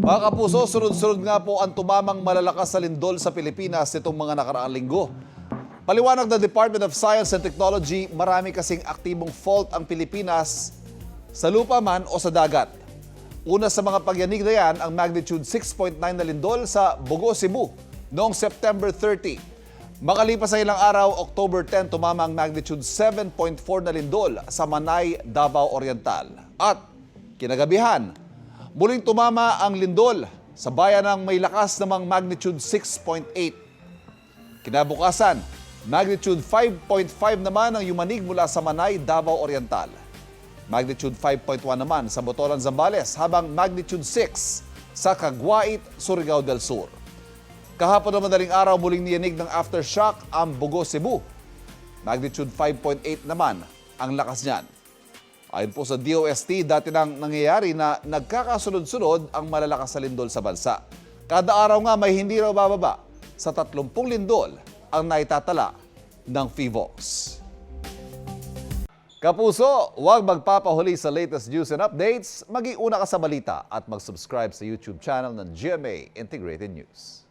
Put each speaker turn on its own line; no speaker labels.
Mga kapuso, sunod-sunod nga po ang tumamang malalakas na lindol sa Pilipinas nitong mga nakaraang linggo. Paliwanag ng Department of Science and Technology, marami kasing aktibong fault ang Pilipinas sa lupa man o sa dagat. Una sa mga pagyanig na yan ang magnitude 6.9 na lindol sa Bugo, Cebu noong September 30. Makalipas sa ilang araw, October 10, tumama ang magnitude 7.4 na lindol sa Manay, Davao Oriental. At kinagabihan, muling tumama ang lindol sa bayan ng may lakas namang magnitude 6.8. Kinabukasan, magnitude 5.5 naman ang yumanig mula sa Manay, Davao Oriental. Magnitude 5.1 naman sa Botolan, Zambales, habang magnitude 6 sa Caguait, Surigao del Sur. Kahapon na madaling araw, muling niyanig ng aftershock ang Bugo, Cebu. Magnitude 5.8 naman ang lakas niyan. Ayon po sa DOST, dati nang nangyayari na nagkakasunod-sunod ang malalakas na lindol sa bansa. Kada araw nga may hindi raw bababa sa 30 lindol ang naitatala ng PHIVOLCS. Kapuso, huwag magpapahuli sa latest news and updates. Maging una ka sa balita at mag-subscribe sa YouTube channel ng GMA Integrated News.